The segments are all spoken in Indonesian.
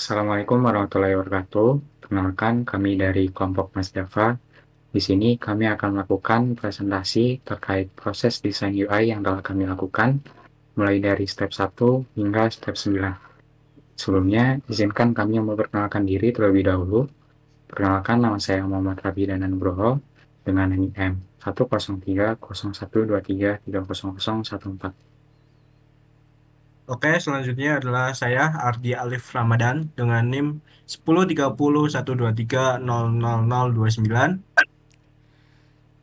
Assalamualaikum warahmatullahi wabarakatuh. Perkenalkan, kami dari kelompok Mas Java. Di sini kami akan melakukan presentasi terkait proses desain UI yang telah kami lakukan, mulai dari step 1 hingga step 9. Sebelumnya, izinkan kami memperkenalkan diri terlebih dahulu. Perkenalkan, nama saya Muhammad Rabi Danan Nugroho dengan NIM 1030123300014. Oke, selanjutnya adalah saya Ardi Alif Ramadan dengan NIM 103012300029.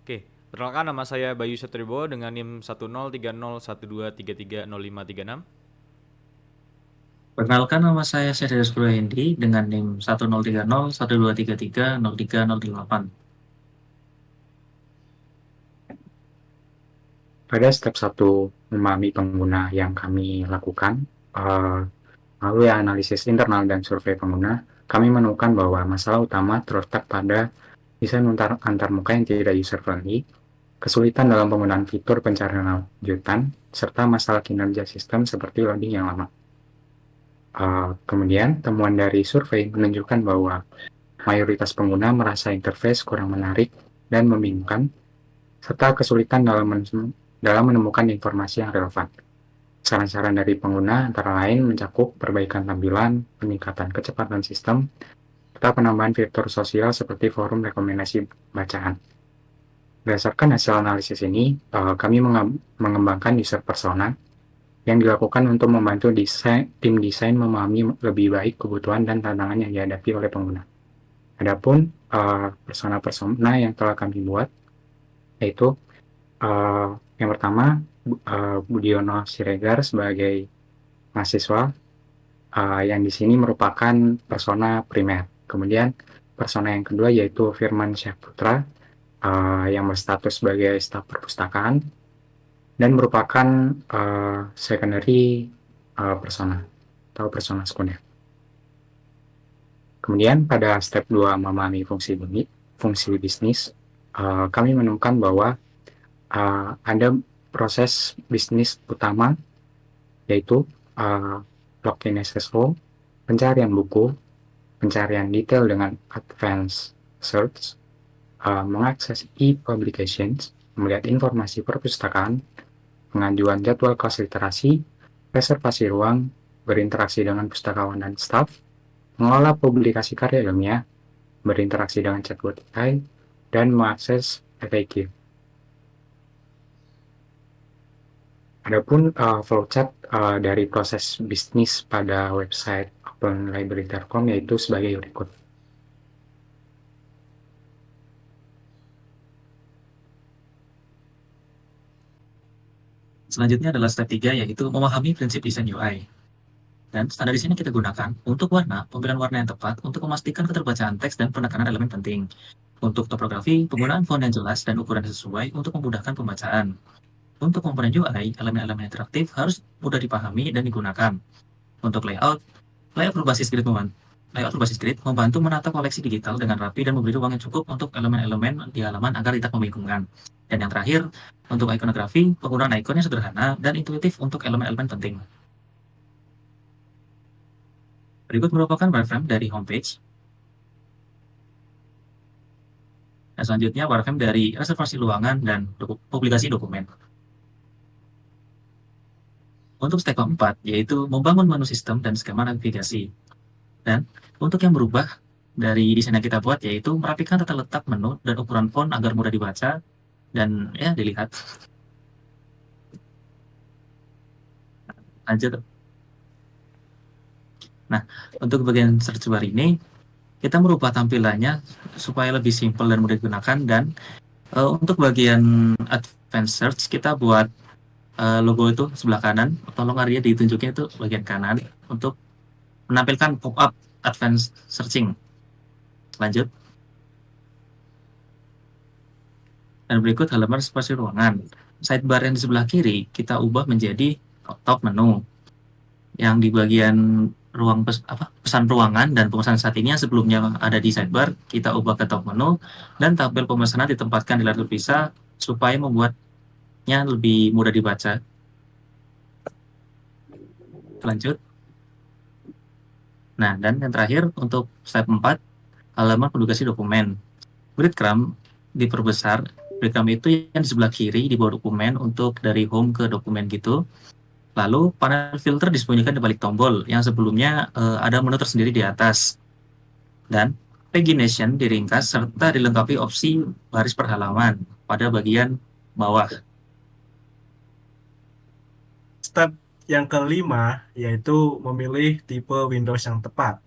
Oke, perkenalkan nama saya Bayu Satribo dengan NIM 103012330536. Perkenalkan, nama saya Serius Hendi dengan NIM 103012330308. Pada step 1 memahami pengguna yang kami lakukan, melalui analisis internal dan survei pengguna, kami menemukan bahwa masalah utama terletak pada desain antarmuka yang tidak user-friendly, kesulitan dalam penggunaan fitur pencarian lanjutan, serta masalah kinerja sistem seperti loading yang lama. Kemudian, temuan dari survei menunjukkan bahwa mayoritas pengguna merasa interface kurang menarik dan membingungkan, serta kesulitan dalam menemukan informasi yang relevan. Saran-saran dari pengguna antara lain mencakup perbaikan tampilan, peningkatan kecepatan sistem, serta penambahan fitur sosial seperti forum rekomendasi bacaan. Berdasarkan hasil analisis ini, kami mengembangkan user persona yang dilakukan untuk membantu tim desain memahami lebih baik kebutuhan dan tantangan yang dihadapi oleh pengguna. Adapun persona-persona yang telah kami buat, yaitu yang pertama, Budiono Siregar sebagai mahasiswa, yang di sini merupakan persona primer. Kemudian persona yang kedua yaitu Firman Syahputra, yang berstatus sebagai staf perpustakaan dan merupakan secondary persona atau persona sekunder. Kemudian pada step 2 memahami fungsi bisnis, kami menemukan bahwa ada proses bisnis utama yaitu login SSO, pencarian buku, pencarian detail dengan advanced search, mengakses e-publications, melihat informasi perpustakaan, pengajuan jadwal kelas literasi, reservasi ruang, berinteraksi dengan pustakawan dan staf, mengelola publikasi karya ilmiah, berinteraksi dengan chatbot AI, dan mengakses FAQ. Adapun flowchart dari proses bisnis pada website openlibrary.com yaitu sebagai berikut. Selanjutnya adalah step 3, yaitu memahami prinsip desain UI. Dan standar desain yang kita gunakan untuk warna, pemilihan warna yang tepat untuk memastikan keterbacaan teks dan penekanan elemen penting. Untuk topografi, penggunaan font yang jelas dan ukuran yang sesuai untuk memudahkan pembacaan. Untuk komponen UI, elemen-elemen interaktif harus mudah dipahami dan digunakan. Untuk layout berbasis grid membantu menata koleksi digital dengan rapi dan memberi ruang yang cukup untuk elemen-elemen di halaman agar tidak membingungkan. Dan yang terakhir, untuk ikonografi, penggunaan ikon yang sederhana dan intuitif untuk elemen-elemen penting. Berikut merupakan wireframe dari homepage. Dan selanjutnya wireframe dari reservasi ruangan dan publikasi dokumen. Untuk step 4, yaitu membangun menu sistem dan skema navigasi. Dan untuk yang berubah dari desain yang kita buat, yaitu merapikan tata letak menu dan ukuran font agar mudah dibaca dan ya dilihat. Lanjut. Nah, untuk bagian search bar ini, kita merubah tampilannya supaya lebih simpel dan mudah digunakan. Dan untuk bagian advanced search, kita buat logo itu sebelah kanan. Tolong Arya ditunjukin itu bagian kanan untuk menampilkan pop-up advanced searching. Lanjut. Dan berikut halaman reservasi ruangan. Sidebar yang di sebelah kiri kita ubah menjadi top menu. Yang di bagian ruang pesan ruangan dan pemesanan saat ini yang sebelumnya ada di sidebar, kita ubah ke top menu dan tabel pemesanan ditempatkan di layar terpisah supaya membuatnya lebih mudah dibaca. Lanjut. Nah, dan yang terakhir untuk step 4, halaman publikasi dokumen. Breadcrumb diperbesar. Breadcrumb itu yang di sebelah kiri di bawah dokumen untuk dari home ke dokumen gitu. Lalu panel filter disembunyikan di balik tombol yang sebelumnya ada menu tersendiri di atas. Dan pagination diringkas serta dilengkapi opsi baris per halaman pada bagian bawah. Step yang kelima yaitu memilih tipe Windows yang tepat.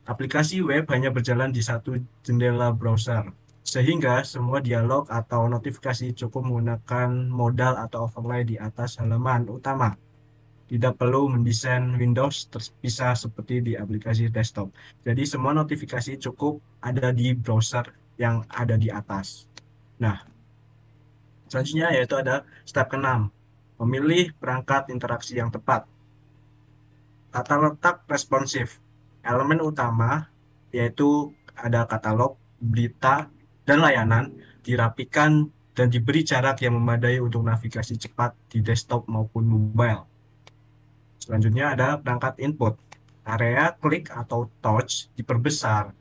Aplikasi web hanya berjalan di satu jendela browser, sehingga semua dialog atau notifikasi cukup menggunakan modal atau overlay di atas halaman utama. Tidak perlu mendesain Windows terpisah seperti di aplikasi desktop. Jadi semua notifikasi cukup ada di browser yang ada di atas. Nah, selanjutnya yaitu ada step ke-6, memilih perangkat interaksi yang tepat. Tata letak responsif. Elemen utama yaitu ada katalog, berita, dan layanan dirapikan dan diberi jarak yang memadai untuk navigasi cepat di desktop maupun mobile. Selanjutnya ada perangkat input. Area klik atau touch diperbesar.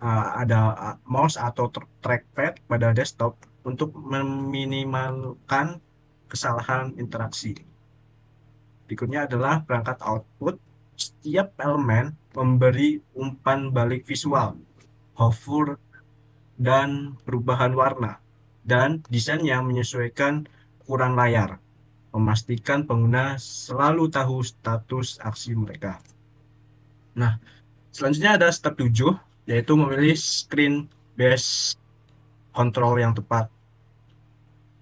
Ada mouse atau trackpad pada desktop untuk meminimalkan kesalahan interaksi. Berikutnya adalah perangkat output. Setiap elemen memberi umpan balik visual, hover, dan perubahan warna, dan desain yang menyesuaikan ukuran layar, memastikan pengguna selalu tahu status aksi mereka. Nah, selanjutnya ada step 7, yaitu memilih screen based control yang tepat.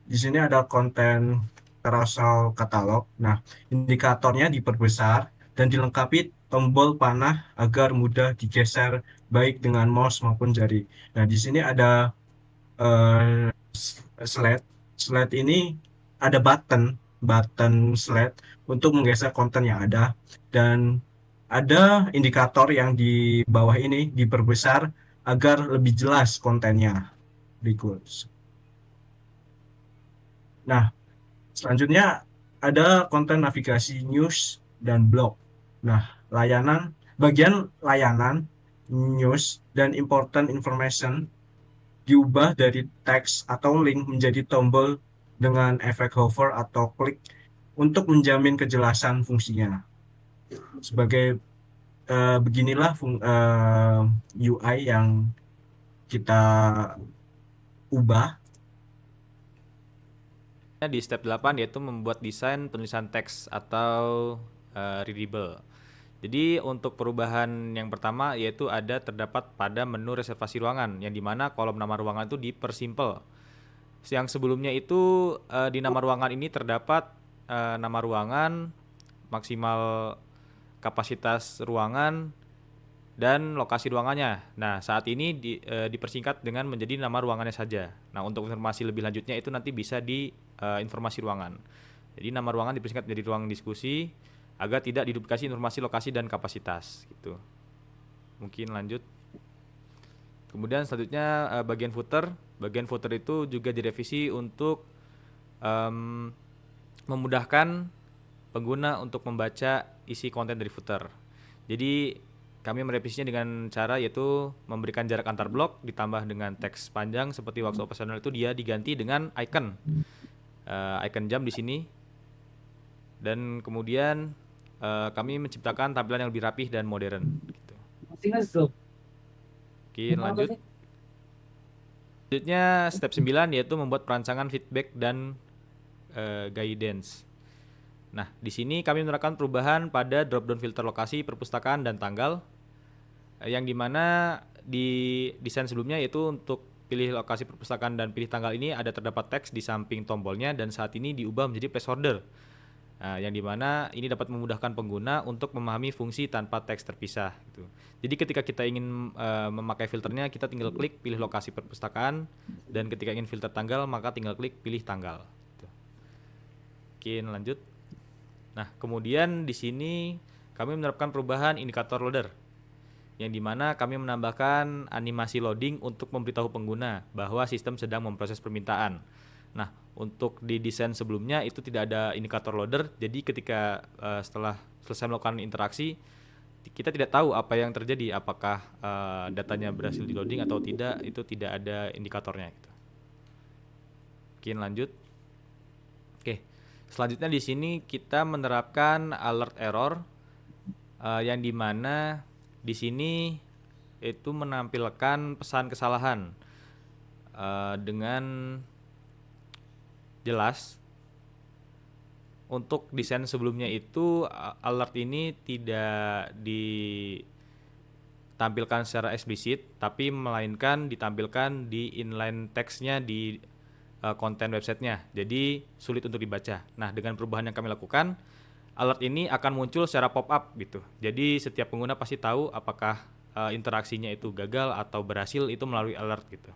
Di sini ada konten carousel katalog. Nah, indikatornya diperbesar dan dilengkapi tombol panah agar mudah digeser baik dengan mouse maupun jari. Nah, di sini ada slide. Slide ini ada button slide untuk menggeser konten yang ada, dan ada indikator yang di bawah ini diperbesar agar lebih jelas kontennya. Berikut. Nah, selanjutnya ada konten navigasi news dan blog. Nah, bagian layanan, news, dan important information diubah dari teks atau link menjadi tombol dengan efek hover atau klik untuk menjamin kejelasan fungsinya. Sebagai beginilah UI yang kita ubah. Di step 8 yaitu membuat desain penulisan teks atau readable. Jadi untuk perubahan yang pertama yaitu terdapat pada menu reservasi ruangan, yang dimana kolom nama ruangan itu dipersimpel. Yang sebelumnya itu di nama ruangan ini terdapat nama ruangan, maksimal kapasitas ruangan, dan lokasi ruangannya. Nah, saat ini dipersingkat dengan menjadi nama ruangannya saja. Nah, untuk informasi lebih lanjutnya itu nanti bisa di informasi ruangan. Jadi nama ruangan dipersingkat menjadi ruang diskusi agar tidak diduplikasi informasi lokasi dan kapasitas gitu. Mungkin lanjut. Kemudian selanjutnya bagian footer. Bagian footer itu juga direvisi untuk memudahkan pengguna untuk membaca isi konten dari footer. Jadi kami merevisinya dengan cara yaitu memberikan jarak antar blok ditambah dengan teks panjang seperti waktu operasional itu dia diganti dengan icon jam di sini. Dan kemudian kami menciptakan tampilan yang lebih rapih dan modern gitu. Oke, lanjut. Selanjutnya step 9 yaitu membuat perancangan feedback dan guidance. Nah, di sini kami menerapkan perubahan pada drop-down filter lokasi, perpustakaan, dan tanggal, yang dimana di desain sebelumnya yaitu untuk pilih lokasi perpustakaan dan pilih tanggal ini ada terdapat teks di samping tombolnya, dan saat ini diubah menjadi placeholder. Nah, yang dimana ini dapat memudahkan pengguna untuk memahami fungsi tanpa teks terpisah gitu. Jadi ketika kita ingin memakai filternya, kita tinggal klik pilih lokasi perpustakaan, dan ketika ingin filter tanggal maka tinggal klik pilih tanggal gitu. Oke, lanjut. Nah, kemudian di sini kami menerapkan perubahan indikator loader, yang dimana kami menambahkan animasi loading untuk memberitahu pengguna bahwa sistem sedang memproses permintaan. Nah, untuk di desain sebelumnya itu tidak ada indikator loader, jadi ketika setelah selesai melakukan interaksi, kita tidak tahu apa yang terjadi, apakah datanya berhasil di loading atau tidak, itu tidak ada indikatornya gitu. Mungkin lanjut. Oke, selanjutnya di sini kita menerapkan alert error yang dimana di sini itu menampilkan pesan kesalahan dengan jelas. Untuk desain sebelumnya itu alert ini tidak ditampilkan secara eksplisit, tapi melainkan ditampilkan di inline text-nya di konten websitenya, jadi sulit untuk dibaca. Nah, dengan perubahan yang kami lakukan, alert ini akan muncul secara pop-up gitu. Jadi setiap pengguna pasti tahu apakah interaksinya itu gagal atau berhasil itu melalui alert gitu.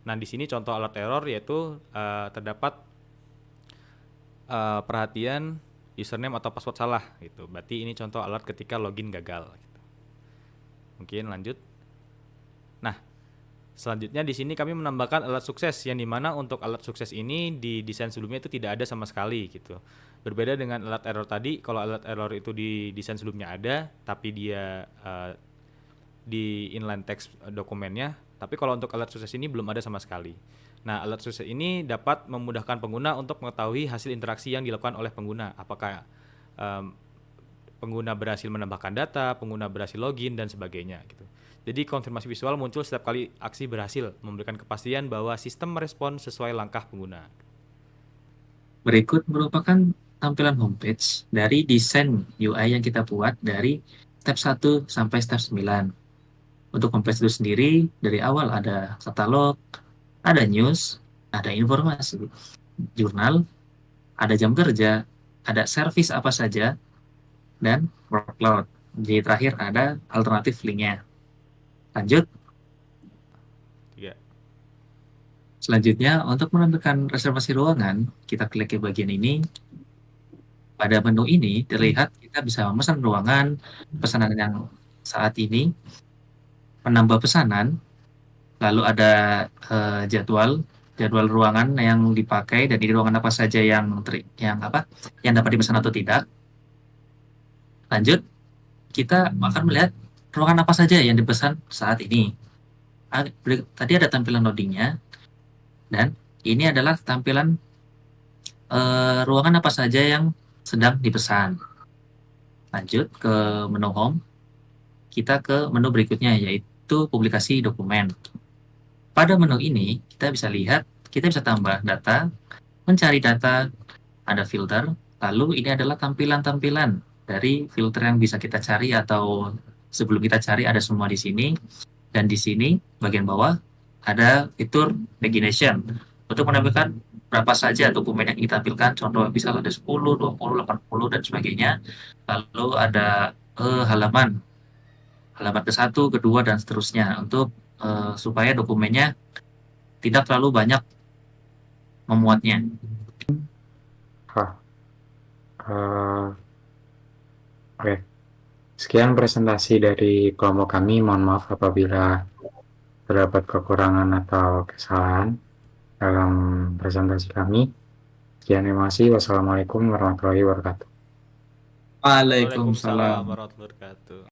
Nah, di sini contoh alert error yaitu terdapat perhatian username atau password salah gitu. Berarti ini contoh alert ketika login gagal gitu. Mungkin lanjut. Nah, selanjutnya di sini kami menambahkan alert sukses yang dimana untuk alert sukses ini di desain sebelumnya itu tidak ada sama sekali gitu. Berbeda dengan alert error tadi, kalau alert error itu di desain sebelumnya ada, tapi dia di inline text dokumennya. Tapi kalau untuk alert sukses ini belum ada sama sekali. Nah, alert sukses ini dapat memudahkan pengguna untuk mengetahui hasil interaksi yang dilakukan oleh pengguna. Apakah pengguna berhasil menambahkan data, pengguna berhasil login, dan sebagainya gitu. Jadi konfirmasi visual muncul setiap kali aksi berhasil, memberikan kepastian bahwa sistem merespon sesuai langkah pengguna. Berikut merupakan tampilan homepage dari desain UI yang kita buat dari step 1 sampai step 9. Untuk homepage itu sendiri, dari awal ada katalog, ada news, ada informasi, jurnal, ada jam kerja, ada service apa saja, dan workload. Jadi terakhir ada alternatif linknya. Lanjut. 3. Selanjutnya, untuk menampilkan reservasi ruangan, kita klik ke bagian ini. Pada menu ini terlihat kita bisa memesan ruangan, pesanan yang saat ini, menambah pesanan, lalu ada jadwal ruangan yang dipakai dan di ruangan apa saja yang dapat dipesan atau tidak. Lanjut, kita akan melihat ruangan apa saja yang dipesan saat ini. Tadi ada tampilan loadingnya, dan ini adalah tampilan ruangan apa saja yang sedang dipesan. Lanjut ke menu home, kita ke menu berikutnya yaitu publikasi dokumen. Pada menu ini kita bisa lihat, kita bisa tambah data, mencari data, ada filter, lalu ini adalah tampilan-tampilan dari filter yang bisa kita cari atau sebelum kita cari ada semua di sini. Dan di sini bagian bawah ada fitur pagination untuk menampilkan berapa saja dokumen yang kita tampilkan, contoh misal ada 10, 20, 80 dan sebagainya. Lalu ada halaman ke-1, kedua dan seterusnya untuk supaya dokumennya tidak terlalu banyak memuatnya. Oke. Sekian presentasi dari kelompok kami. Mohon maaf apabila terdapat kekurangan atau kesalahan dalam presentasi kami. Sekian, terima kasih. Wassalamualaikum warahmatullahi wabarakatuh. Waalaikumsalam. Warahmatullahi wabarakatuh.